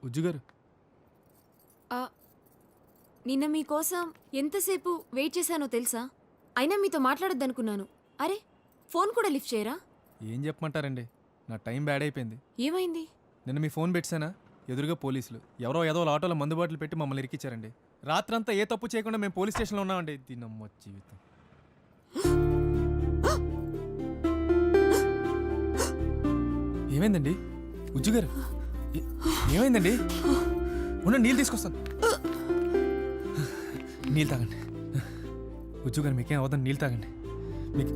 ఉజ్జు గారు నిన్న మీకోసం ఎంతసేపు వెయిట్ చేశానో తెలుసా? అయినా మీతో మాట్లాడొద్దనుకున్నాను. అరే, ఫోన్ కూడా లిఫ్ట్ చేయరా? ఏం చెప్పమంటారండి, నా టైం బ్యాడ్ అయిపోయింది. ఏమైంది? నిన్న మీ ఫోన్ పెట్టానా, ఎదురుగా పోలీసులు ఎవరో ఏదో ఆటోలో మందు బాటలు పెట్టి మమ్మల్ని ఇరికిచ్చారండి. రాత్రంతా ఏ తప్పు చేయకుండా మేము పోలీస్ స్టేషన్లో ఉన్నామండి. దీనమ్మ జీవితం. ఏమైందండి ఉజ్జు గారు? ఏమైందండి? ఉన్న నీళ్ళు తీసుకొస్తాను. నీళ్ళు తాగండి. ఉజ్జు గారు మీకేం అవదని నీళ్ళు తాగండి. మీకు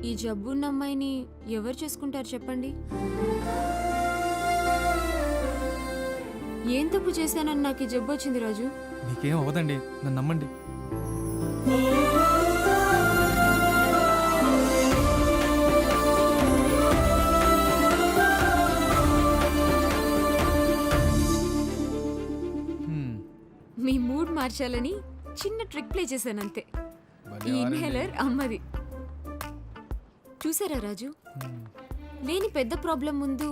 ఈ జబ్బున్న అమ్మాయిని ఎవరు చేసుకుంటారు చెప్పండి? ఏం తప్పు చేశానని నాకు ఈ జబ్బు వచ్చింది రాజు? మీకేం అవదండి, నన్ను నమ్మండి. మీ మూడ్ మార్చాలని చిన్న ట్రిక్ ప్లే చేశానంతే. ఈ ఇన్హేలర్ అమ్మది. చూసారా రాజు, లేని పెద్ద ప్రాబ్లం ముందు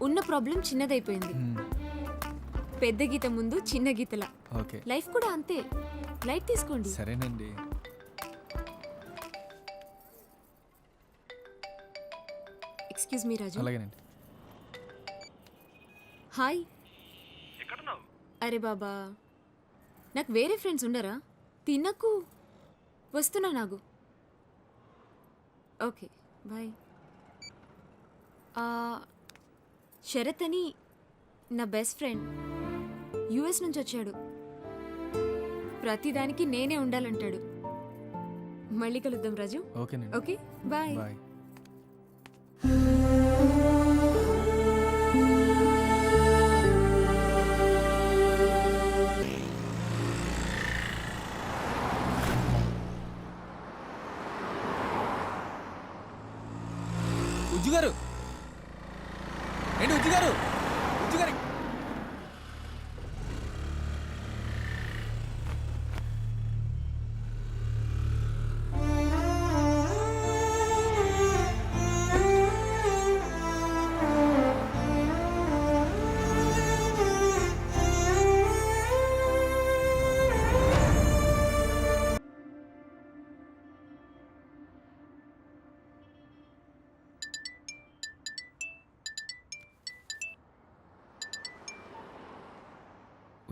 ఉన్న ప్రాబ్లం చిన్నదైపోయింది. పెద్ద గీత ముందు చిన్న గీతలా. ఓకే, లైఫ్ కూడా అంతే. లైట్ తీసుకోండి. సరేనండి. ఎక్స్క్యూజ్ మీ రాజు. అలాగేనండి. హాయ్. అరే బాబా, నాకు వేరే ఫ్రెండ్స్ ఉండరా? తినకు, వస్తున్నా. నాకు ఓకే, బాయ్. శరత్ అని నా బెస్ట్ ఫ్రెండ్ యుఎస్ నుంచి వచ్చాడు. ప్రతిదానికి నేనే ఉండాలంటాడు. మళ్ళీ కలుద్దాం రాజు. ఓకేనండి. Okay, bye. బాయ్. ఉజ్జు గారు ఏంటి? ఉజ్జు గారు, ఉజ్జు గారు.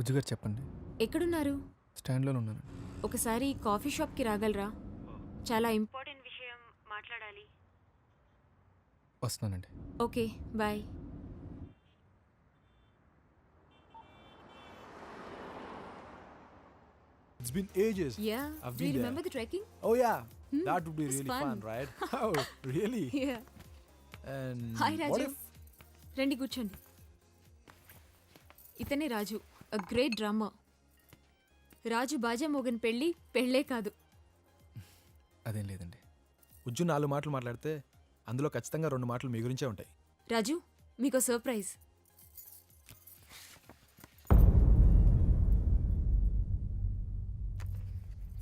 ఉజ్జు గారు చెప్పండి. ఎక్కడున్నారు? స్టాండ్లోనే ఉన్నాను. ఒకసారి కాఫీ షాప్కి రాగలరా? చాలా ఇంపార్టెంట్ విషయం మాట్లాడాలి. వస్తున్నానండి. Okay, bye. It's been ages. Yeah. I've Do you been there. remember the trekking? Oh yeah, that would be It was really fun. fun, right? Oh, really? Yeah. And hi what Raju. if రండి కూర్చోండి. ఇతనే రాజు, a great డ్రామర్. Raju Baaja Morgan పెళ్ళే కాదు. అదేం లేదండి. ఉజ్జు 4 మాటలు మాట్లాడితే అందులో ఖచ్చితంగా 2 మాటలు మీ గురించే ఉంటాయి. రాజు, మీకు సర్ప్రైజ్.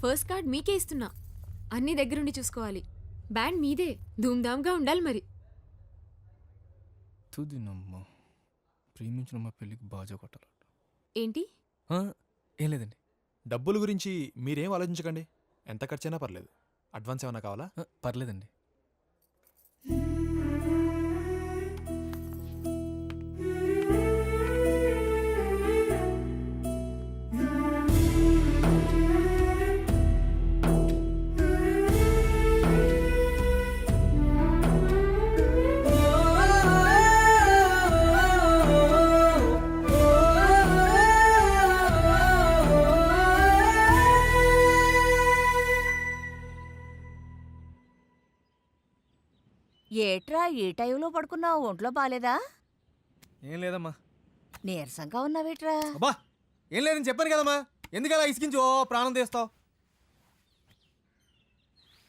ఫస్ట్ కార్డ్ మీకే ఇస్తున్నా. అన్ని దగ్గరుండి చూసుకోవాలి. బ్యాండ్ మీదే, ధూమ్ధామ్గా ఉండాలి మరి. తుదినమ్మ, ప్రేమించిన మా పెళ్ళికి బాజా కొట్టాలి. ఏంటి? ఏం లేదండి. డబ్బుల గురించి మీరేం ఆలోచించకండి. ఎంత ఖర్చైనా పర్లేదు. అడ్వాన్స్ ఏమైనా కావాలా? పర్లేదండి. ఏట్రా ఈ టైంలో పడుకున్నావు? ఒంట్లో బాలేదా? ఏం లేదమ్మా. నీరసంగా ఉన్నావేట్రా? అబ్బా, ఏం లేదని చెప్పాను కదమ్మా. ఎందుకు అలా ఇసికించు ప్రాణం తీస్తావు?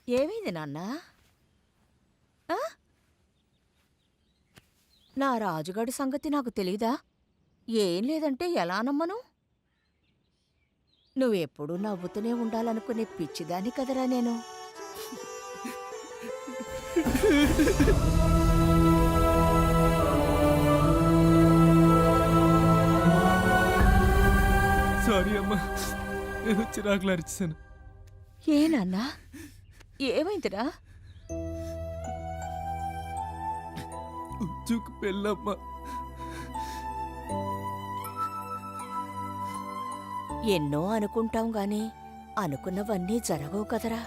ఏమైంది నాన్న? నా రాజుగాడి సంగతి నాకు తెలీదా? ఏం లేదంటే ఎలా నమ్మను? నువ్వెప్పుడూ నవ్వుతూనే ఉండాలనుకునే పిచ్చిదాన్ని కదరా నేను. సారీ అమ్మా, నేను చిరాకులు అరిచేసాను. ఏ నాన్నా ఏమైందిరా? ఉజ్జుకు పెళ్ళమ్మా. ఎన్నో అనుకుంటాం గాని అనుకున్నవన్నీ జరగవు కదరా.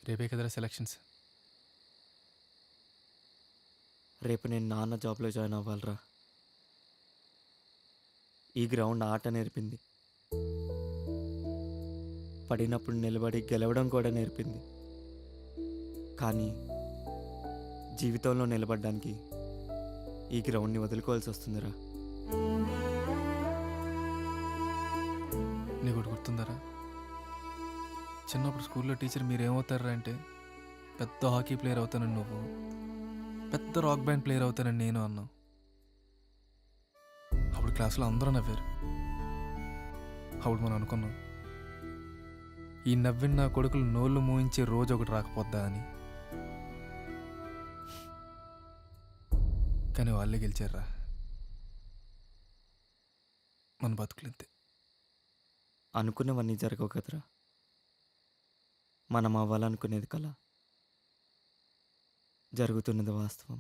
రేపే కదరా సెలక్షన్స్. రేపు నేను నాన్న జాబ్లో జాయిన్ అవ్వాలిరా. ఈ గ్రౌండ్ ఆట నేర్పింది, పడినప్పుడు నిలబడి గెలవడం కూడా నేర్పింది. కానీ జీవితంలో నిలబడడానికి ఈ గ్రౌండ్ని వదులుకోవాల్సి వస్తుందిరా. నీకు ఒకటి గుర్తుందరా, చిన్నప్పుడు స్కూల్లో టీచర్ మీరేమవుతారా అంటే పెద్ద హాకీ ప్లేయర్ అవుతానని నువ్వు, పెద్ద రాక్ బ్యాండ్ ప్లేయర్ అవుతానని నేను అన్నావు. అప్పుడు క్లాసులో అందరూ నవ్వారు. అప్పుడు మనం అనుకున్నాం, ఈ నవ్విన నా కొడుకులు నోళ్ళు మూయించే రోజు ఒకటి రాకపోద్దా అని. కానీ వాళ్ళే గెలిచారా. మన బతుకులంతే. అనుకున్నవన్నీ జరగవు కదరా. మనం అవ్వాలనుకునేది కల, జరుగుతున్నది వాస్తవం.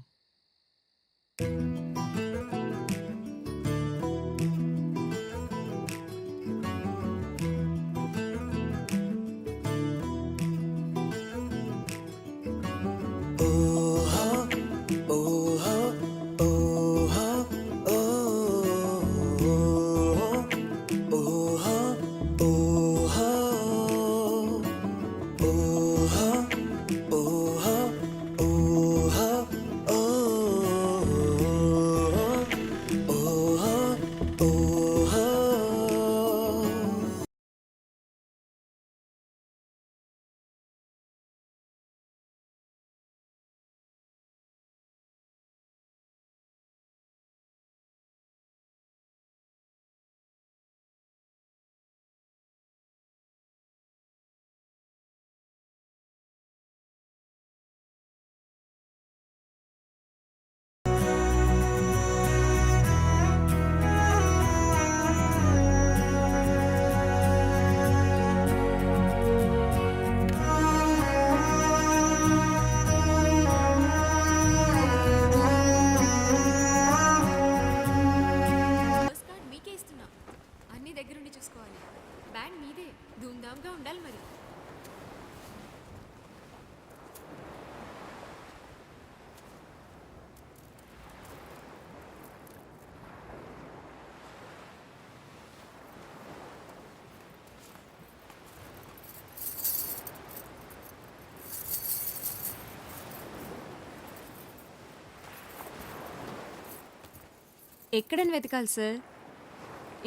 ఎక్కడని వెతకాలి సార్?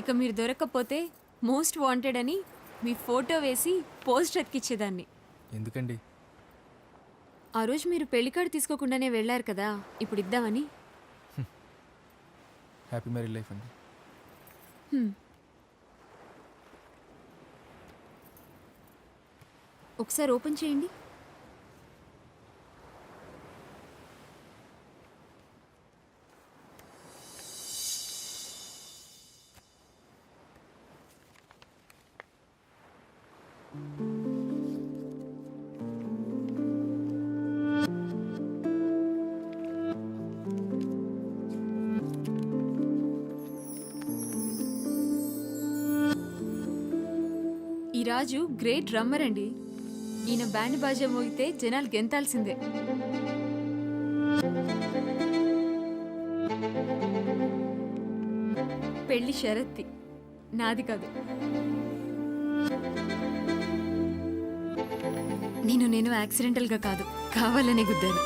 ఇక మీరు దొరకకపోతే మోస్ట్ వాంటెడ్ అని మీ ఫోటో వేసి పోస్టర్ అతికిచ్చేదాన్ని. ఎందుకండి? ఆ రోజు మీరు పెళ్లి కార్డు తీసుకోకుండానే వెళ్ళారు కదా, ఇప్పుడు ఇద్దామని. హ్యాపీ మ్యారీడ్ లైఫ్ అండి. ఒకసారి ఓపెన్ చేయండి. ఈ రాజు గ్రేట్ డ్రమ్మర్ అండి. ఈయన బ్యాండ్ బాజా మోగితే జనాలు గెంతాల్సిందే. పెళ్లి షరత్తి, నాది కాదు. నేను యాక్సిడెంటల్గా కాదు కావాలనే గుద్దాను